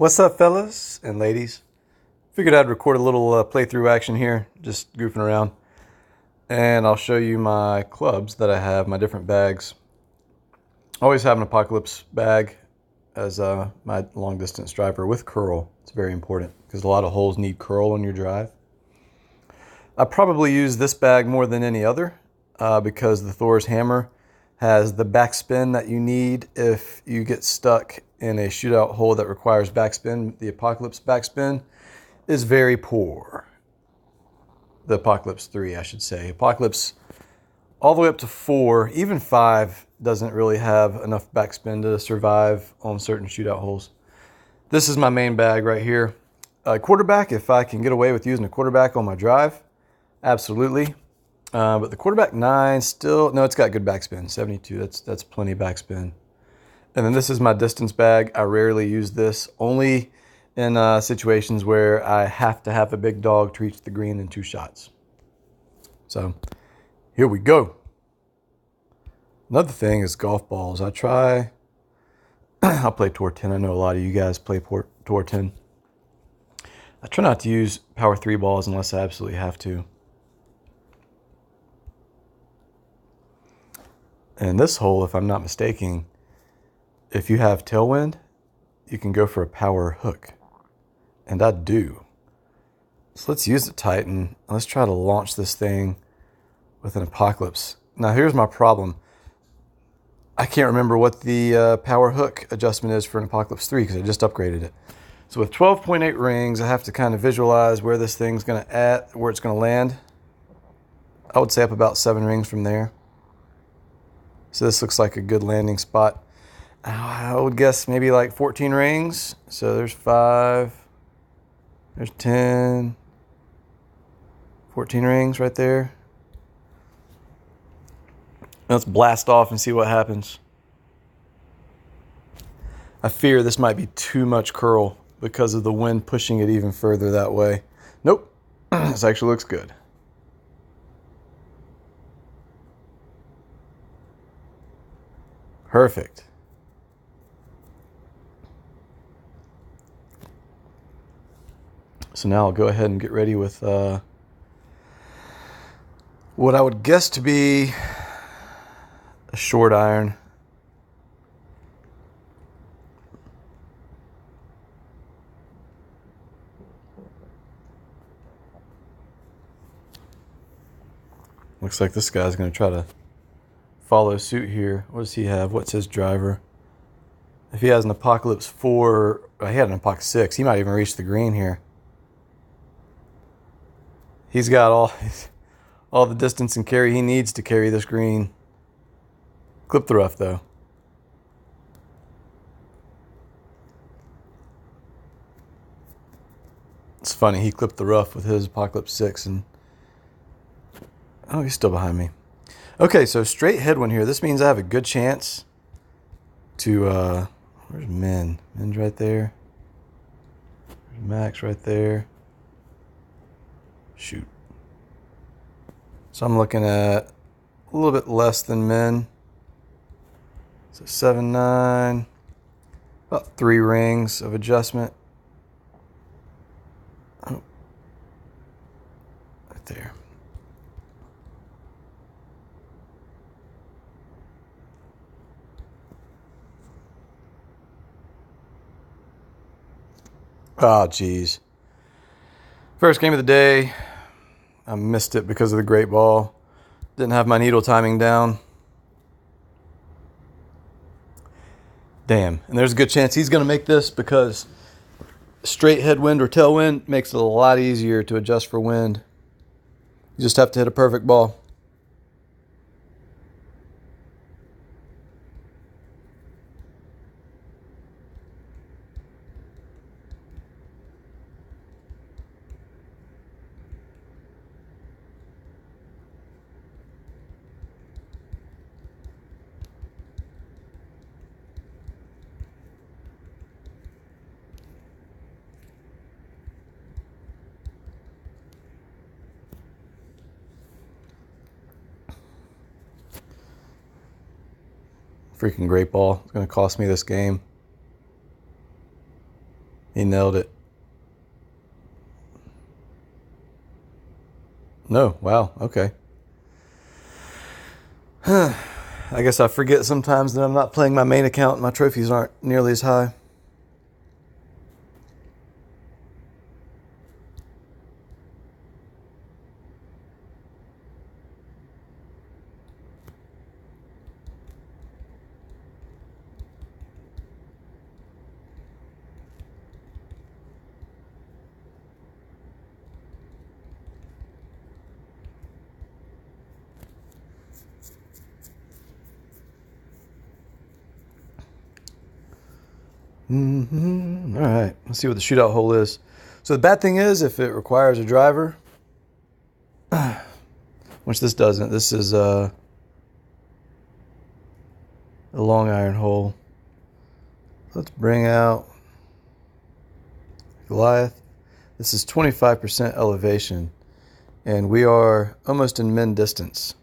What's up, fellas and ladies? Figured I'd record a little playthrough action here, just goofing around. And I'll show you my clubs that I have, my different bags. Always have an Apocalypse bag as my long distance driver with curl. It's very important because a lot of holes need curl on your drive. I probably use this bag more than any other because the Thor's hammer has the backspin that you need if you get stuck in a shootout hole that requires backspin. The Apocalypse backspin is very poor. The Apocalypse 3, I should say. Apocalypse all the way up to 4, even 5 doesn't really have enough backspin to survive on certain shootout holes. This is my main bag right here. Quarterback, if I can get away with using a quarterback on my drive, absolutely. But the quarterback 9 still, no, it's got good backspin, 72, that's plenty backspin. And then this is my distance bag. I rarely use this, only in situations where I have to have a big dog to reach the green in 2 shots. So here we go. Another thing is golf balls. I'll play Tour 10. I know a lot of you guys play Tour 10. I try not to use Power 3 balls unless I absolutely have to. And this hole, if I'm not mistaken, if you have tailwind, you can go for a power hook. And I do. So let's use the Titan. Let's try to launch this thing with an Apocalypse. Now here's my problem. I can't remember what the power hook adjustment is for an Apocalypse 3 because I just upgraded it. So with 12.8 rings, I have to kind of visualize where this thing's going to where it's going to land. I would say up about 7 rings from there. So this looks like a good landing spot. I would guess maybe like 14 rings. So there's 5, there's 10, 14 rings right there. Let's blast off and see what happens. I fear this might be too much curl because of the wind pushing it even further that way. Nope, this actually looks good. Perfect. So now I'll go ahead and get ready with what I would guess to be a short iron. Looks like this guy's going to try to follow suit here. What does he have? What's his driver? If he has an Apocalypse 4, he had an Apocalypse 6, he might even reach the green here. He's got all the distance and carry he needs to carry this green. Clip the rough, though. It's funny, he clipped the rough with his Apocalypse 6, and oh, he's still behind me. Okay, so straight headwind here. This means I have a good chance to, where's Min? Min's right there. There's Max right there. Shoot. So I'm looking at a little bit less than Min. So 7, 9, about 3 rings of adjustment. Oh, right there. Oh, geez. First game of the day. I missed it because of the great ball. Didn't have my needle timing down. Damn. And there's a good chance he's going to make this because straight headwind or tailwind makes it a lot easier to adjust for wind. You just have to hit a perfect ball. Freaking great ball. It's going to cost me this game. He nailed it. No, wow, okay. I guess I forget sometimes that I'm not playing my main account and my trophies aren't nearly as high. All right, let's see what the shootout hole is. So the bad thing is if it requires a driver, which this doesn't. This is a long iron hole. Let's bring out Goliath. This is 25% elevation, and we are almost in min distance.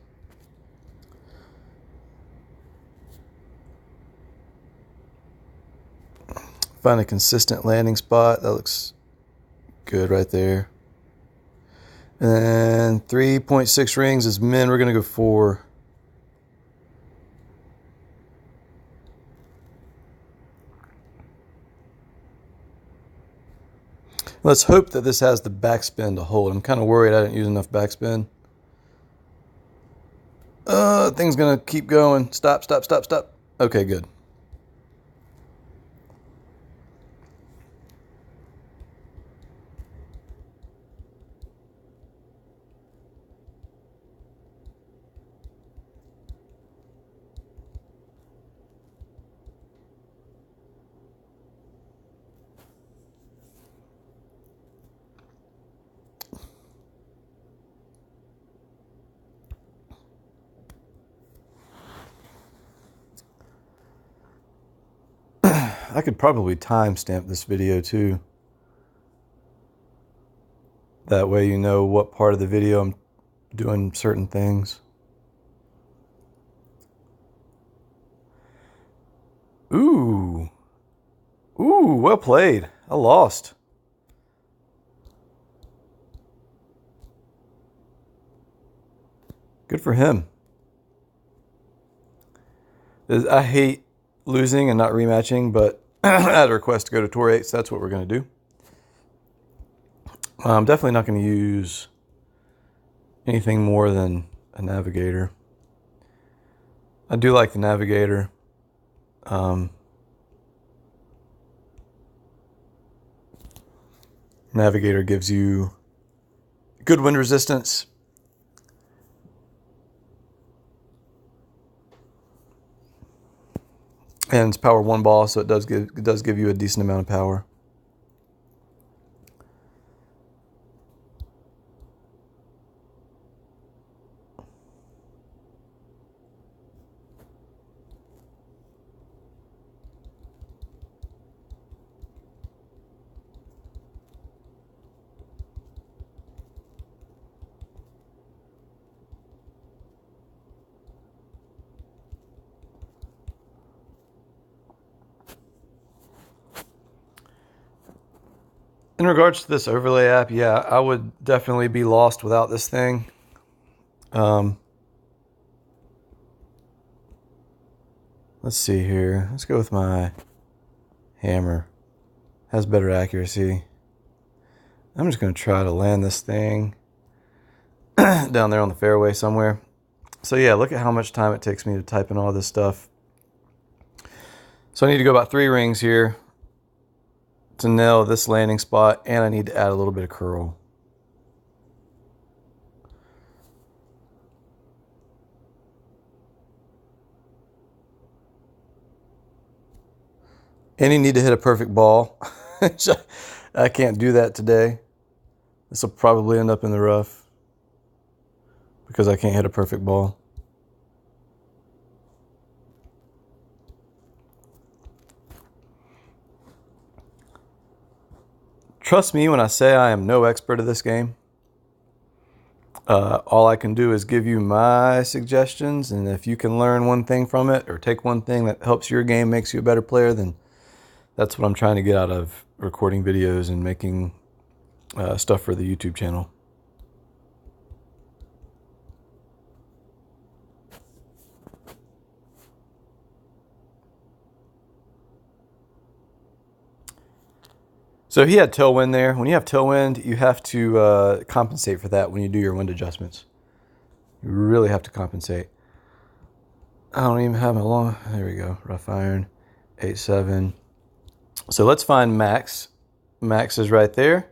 Find a consistent landing spot. That looks good right there. And 3.6 rings is min. We're going to go 4. Let's hope that this has the backspin to hold. I'm kind of worried I didn't use enough backspin. Thing's going to keep going. Stop, stop, stop, stop. Okay, good. I could probably timestamp this video too. That way you know what part of the video I'm doing certain things. Ooh. Ooh, well played. I lost. Good for him. I hate losing and not rematching, but I had a request to go to Tour 8, so that's what we're going to do. I'm definitely not going to use anything more than a navigator. I do like the navigator. Navigator gives you good wind resistance. And it's power 1 ball, so it does give you a decent amount of power. In regards to this overlay app, yeah, I would definitely be lost without this thing. Let's see here. Let's go with my hammer. Has better accuracy. I'm just going to try to land this thing down there on the fairway somewhere. So yeah, look at how much time it takes me to type in all this stuff. So I need to go about 3 rings here to nail this landing spot, and I need to add a little bit of curl. And you need to hit a perfect ball. I can't do that today. This will probably end up in the rough because I can't hit a perfect ball. Trust me when I say I am no expert at this game. All I can do is give you my suggestions, and if you can learn one thing from it or take one thing that helps your game, makes you a better player, then That's what I'm trying to get out of recording videos and making stuff for the YouTube channel. So he had tailwind there. When you have tailwind, you have to compensate for that when you do your wind adjustments. You really have to compensate. I don't even have my long, there we go, rough iron, 8/7. So let's find max. Max is right there.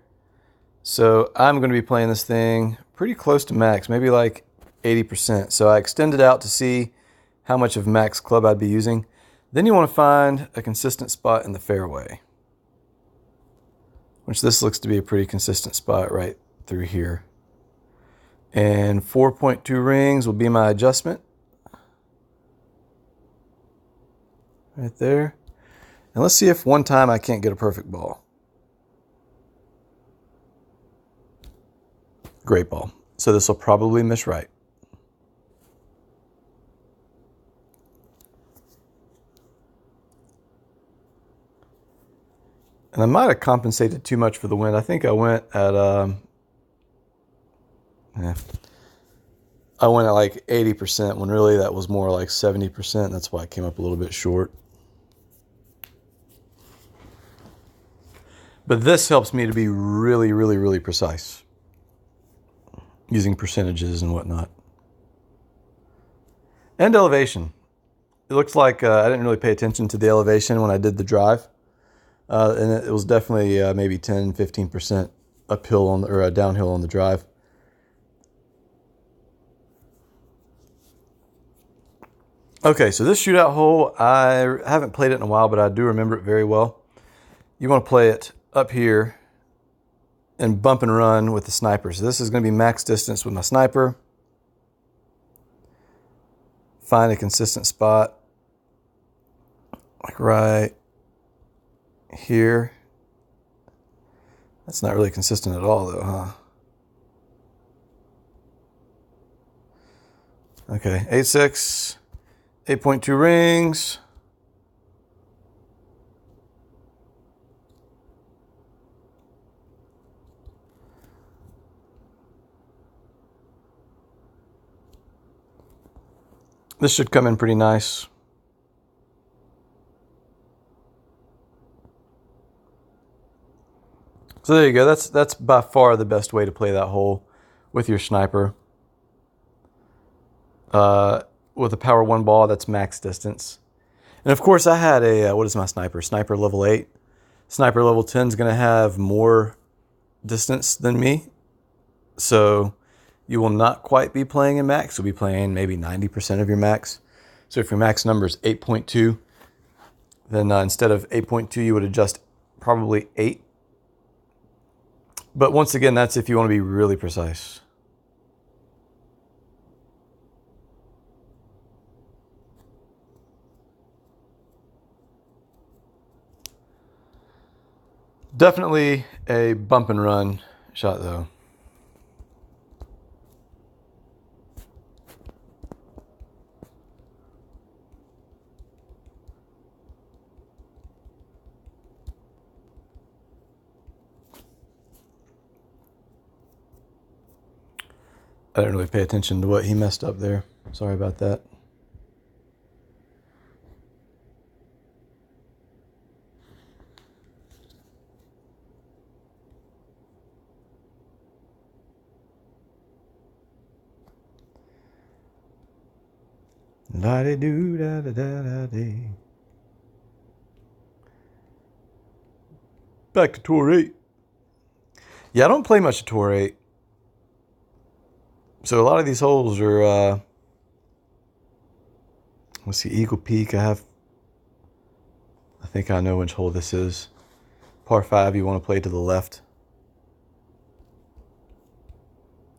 So I'm going to be playing this thing pretty close to max, maybe like 80%. So I extended out to see how much of max club I'd be using. Then you want to find a consistent spot in the fairway, which this looks to be a pretty consistent spot right through here. And 4.2 rings will be my adjustment. Right there. And let's see if one time I can't get a perfect ball. Great ball. So this will probably miss right. And I might have compensated too much for the wind. I think I went at I went at like 80% when really that was more like 70%. That's why I came up a little bit short. But this helps me to be really, really, really precise using percentages and whatnot. And elevation. It looks like I didn't really pay attention to the elevation when I did the drive. And it was definitely maybe 10, 15% uphill on or downhill on the drive. Okay, so this shootout hole, I haven't played it in a while, but I do remember it very well. You want to play it up here and bump and run with the sniper. So this is going to be max distance with my sniper. Find a consistent spot, like right here. That's not really consistent at all though, huh? Okay, 8.6, 8.2 rings. This should come in pretty nice. So there you go. That's by far the best way to play that hole with your sniper. With a power 1 ball, that's max distance. And of course I had a, what is my sniper? Sniper level 8. Sniper level 10 is going to have more distance than me. So you will not quite be playing in max. You'll be playing maybe 90% of your max. So if your max number is 8.2, then instead of 8.2, you would adjust probably 8. But once again, that's if you want to be really precise. Definitely a bump and run shot though. I didn't really pay attention to what he messed up there. Sorry about that. La-de-do-da-da-da-da-dee. Back to Tour 8. Yeah, I don't play much of Tour 8. So a lot of these holes are, let's see, Eagle Peak. I think I know which hole this is. Par 5, you want to play to the left.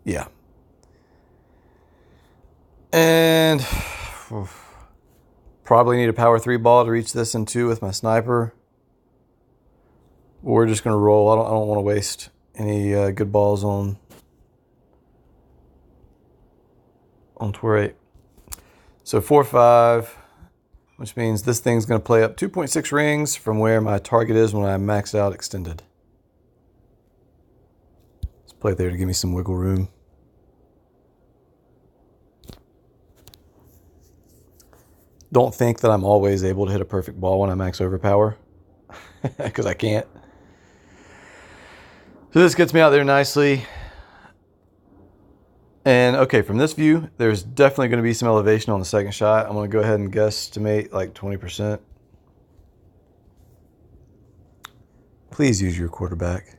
Yeah. And probably need a power 3 ball to reach this in 2 with my sniper. We're just going to roll. I don't want to waste any good balls on Tour 8. So 4-5, which means this thing's going to play up 2.6 rings from where my target is when I max out extended. Let's play it there to give me some wiggle room. Don't think that I'm always able to hit a perfect ball when I max overpower, because I can't. So this gets me out there nicely. And okay, from this view, there's definitely going to be some elevation on the second shot. I'm going to go ahead and guesstimate like 20%. Please use your quarterback.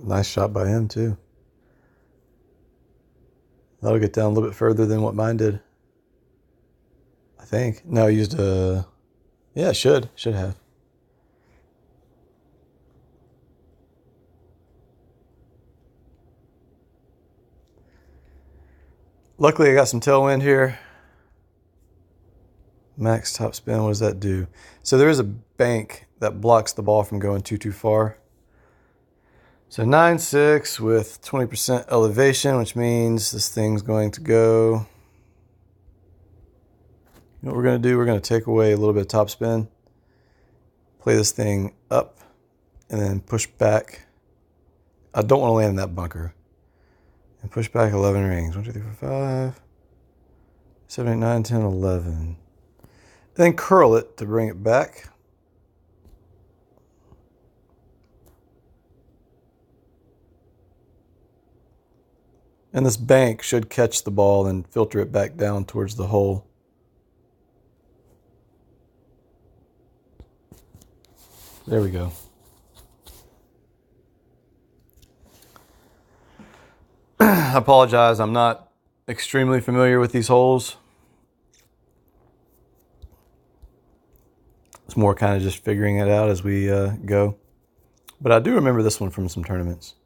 Nice shot by him too. That'll get down a little bit further than what mine did, I think. No, I used a... Yeah, should have. Luckily, I got some tailwind here. Max top spin, what does that do? So there is a bank that blocks the ball from going too far. So 9.6 with 20% elevation, which means this thing's going to go... You know what we're going to do? We're going to take away a little bit of top spin, play this thing up, and then push back. I don't want to land in that bunker. And push back 11 rings. 1, 2, 3, 4, 5, 7, 8, 9, 10, 11. Then curl it to bring it back. And this bank should catch the ball and filter it back down towards the hole. There we go. I apologize, I'm not extremely familiar with these holes. It's more kind of just figuring it out as we go. But I do remember this one from some tournaments.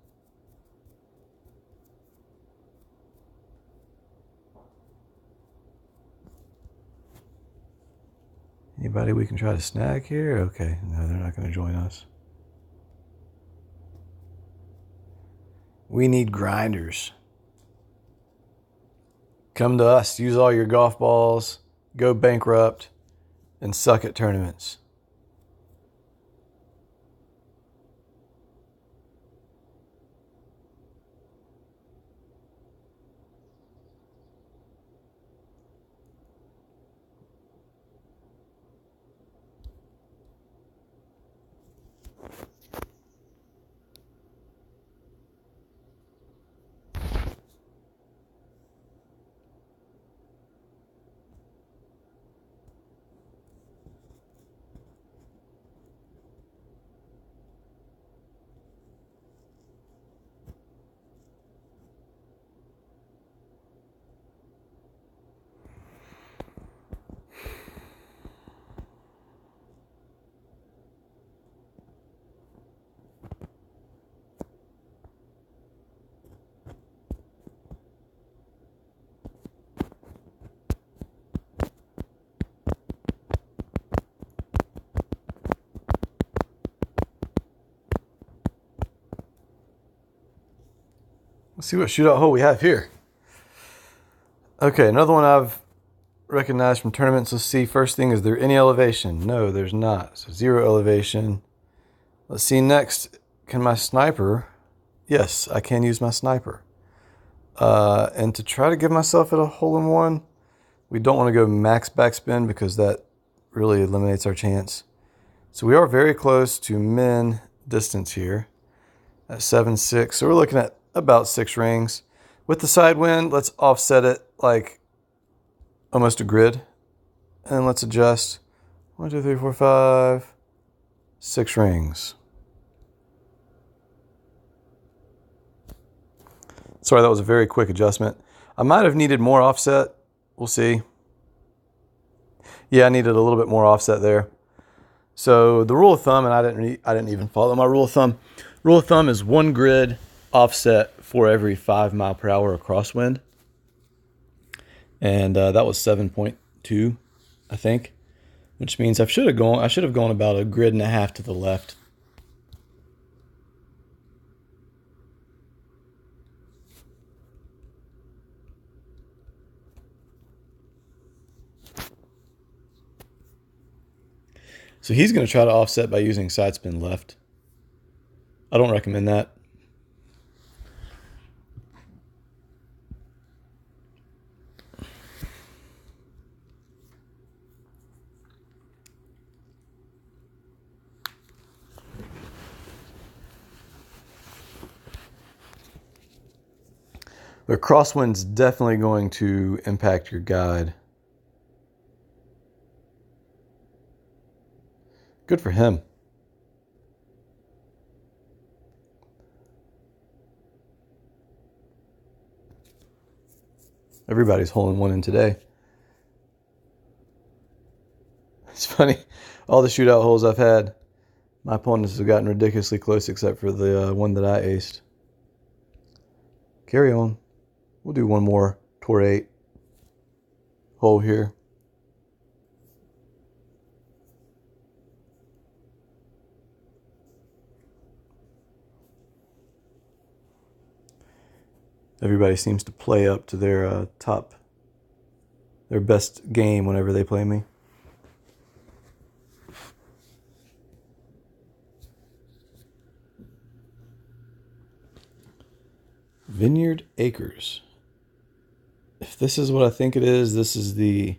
Anybody we can try to snag here? Okay, no, they're not going to join us. We need grinders. Come to us, use all your golf balls, go bankrupt, and suck at tournaments. Let's see what shootout hole we have here. Okay, another one I've recognized from tournaments. Let's see, first thing, is there any elevation? No, there's not. So 0 elevation. Let's see next, can my sniper... Yes, I can use my sniper. And to try to give myself at a hole-in-one, we don't want to go max backspin because that really eliminates our chance. So we are very close to min distance here at 7.6. So we're looking at about 6 rings. With the side wind, let's offset it like almost a grid. And let's adjust 1, 2, 3, 4, 5, 6 rings. Sorry, that was a very quick adjustment. I might have needed more offset. We'll see. Yeah, I needed a little bit more offset there. So the rule of thumb, and I didn't even follow my rule of thumb. Rule of thumb is 1 grid offset for every 5 mile per hour of crosswind, and that was 7.2, I think, which means I should have gone about a grid and a half to the left. So he's going to try to offset by using side spin left. I don't recommend that. But crosswind's definitely going to impact your guide. Good for him. Everybody's holing one in today. It's funny. All the shootout holes I've had, my opponents have gotten ridiculously close except for the one that I aced. Carry on. We'll do one more Tour 8 hole here. Everybody seems to play up to their their best game whenever they play me. Vineyard Acres. If this is what I think it is, this is the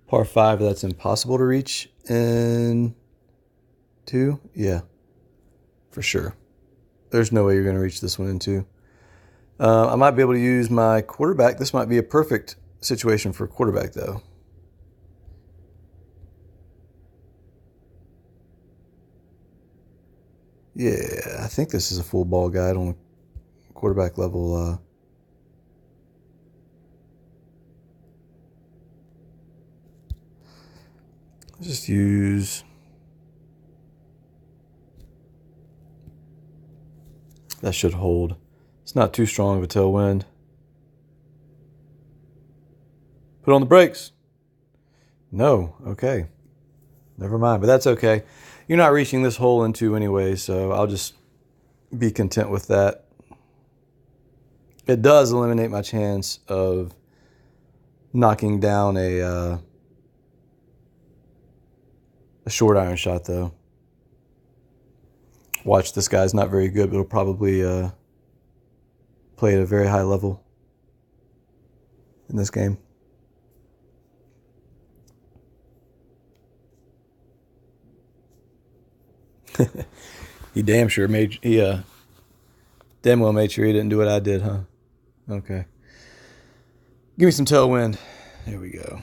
par 5 that's impossible to reach in 2. Yeah, for sure. There's no way you're going to reach this one in 2. I might be able to use my quarterback. This might be a perfect situation for a quarterback, though. Yeah, I think this is a full ball guide on quarterback level. Let's just use... That should hold. It's not too strong of a tailwind. Put on the brakes. No, okay. Never mind, but that's okay. You're not reaching this hole in 2 anyway, so I'll just be content with that. It does eliminate my chance of knocking down a short iron shot, though. Watch, this guy's not very good, but he'll probably play at a very high level in this game. He damn sure made damn well made sure he didn't do what I did, huh? Okay. Give me some tailwind. There we go.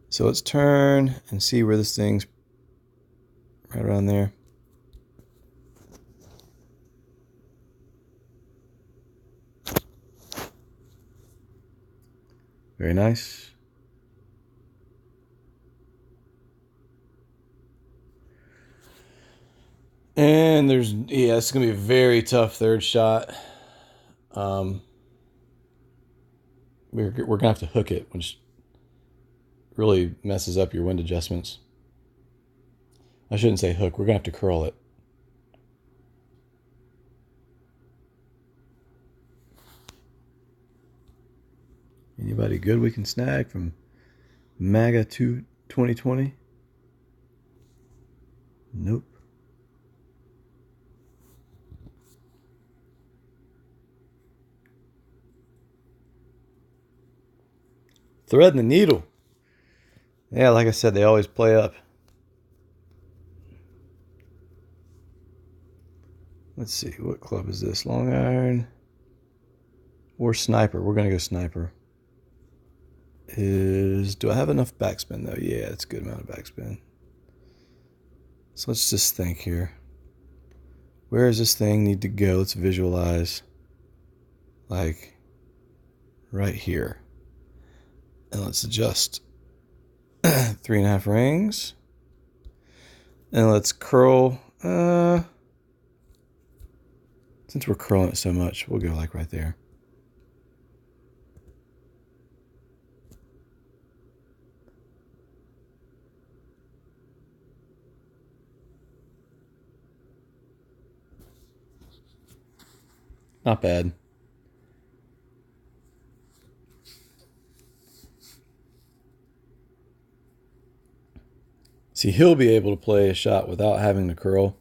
So let's turn and see where this thing's right around there. Very nice. And there's, yeah, it's going to be a very tough third shot. We're going to have to hook it, which really messes up your wind adjustments. I shouldn't say hook. We're going to have to curl it. Anybody good we can snag from MAGA 2020? Nope. Threading the needle. Yeah, like I said, they always play up. Let's see, what club is this? Long iron or sniper? We're going to go sniper. Do I have enough backspin, though? Yeah, it's a good amount of backspin. So let's just think here. Where does this thing need to go? Let's visualize. Like right here. And let's adjust 3.5 rings. And let's curl, since we're curling it so much, we'll go like right there. Not bad. See, he'll be able to play a shot without having to curl.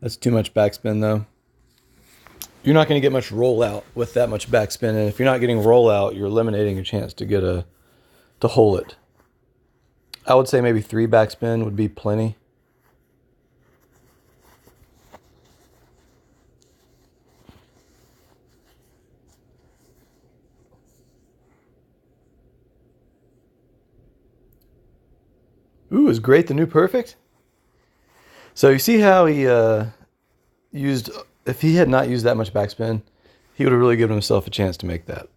That's too much backspin though. You're not going to get much rollout with that much backspin, and if you're not getting rollout, you're eliminating a chance to get to hole it. I would say maybe 3 backspin would be plenty. Ooh, is Great the new perfect? So you see how he used, if he had not used that much backspin, he would have really given himself a chance to make that.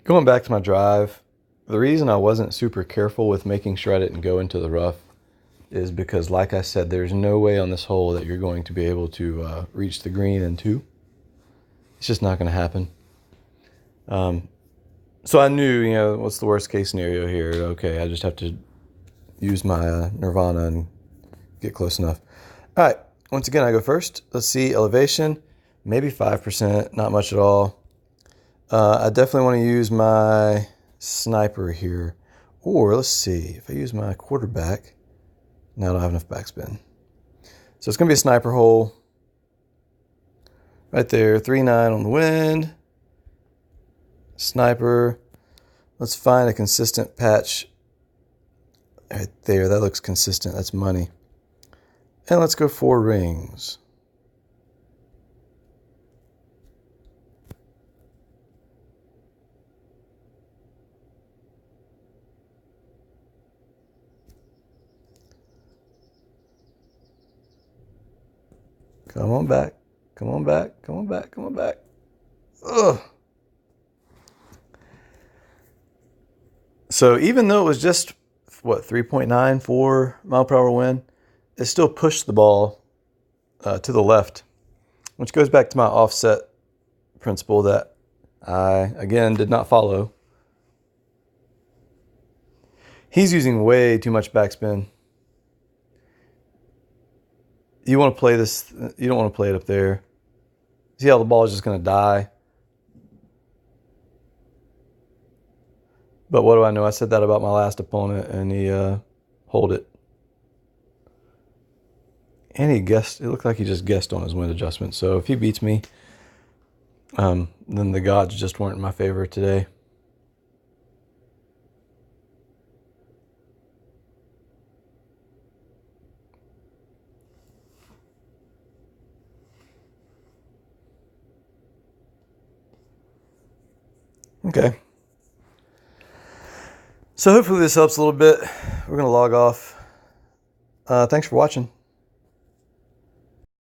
Going back to my drive, the reason I wasn't super careful with making sure I didn't go into the rough is because, like I said, there's no way on this hole that you're going to be able to reach the green in 2. It's just not going to happen. So I knew, what's the worst case scenario here? Okay, I just have to use my Nirvana and get close enough. All right, once again, I go first. Let's see, elevation, maybe 5%, not much at all. I definitely want to use my sniper here. Or let's see, if I use my quarterback, now I don't have enough backspin. So it's going to be a sniper hole. Right there, 3-9 on the wind. Sniper. Let's find a consistent patch. Right there, that looks consistent. That's money. And let's go 4 rings. Come on back. Come on back. Come on back. Come on back. Ugh. So even though it was just, 3.94 mile per hour wind, it still pushed the ball to the left, which goes back to my offset principle that I, again, did not follow. He's using way too much backspin. You want to play this, you don't want to play it up there. See how the ball is just going to die? But what do I know? I said that about my last opponent, and he holed it. And he guessed, it looked like he just guessed on his wind adjustment. So if he beats me, then the gods just weren't in my favor today. Okay. So hopefully this helps a little bit. We're going to log off. Thanks for watching.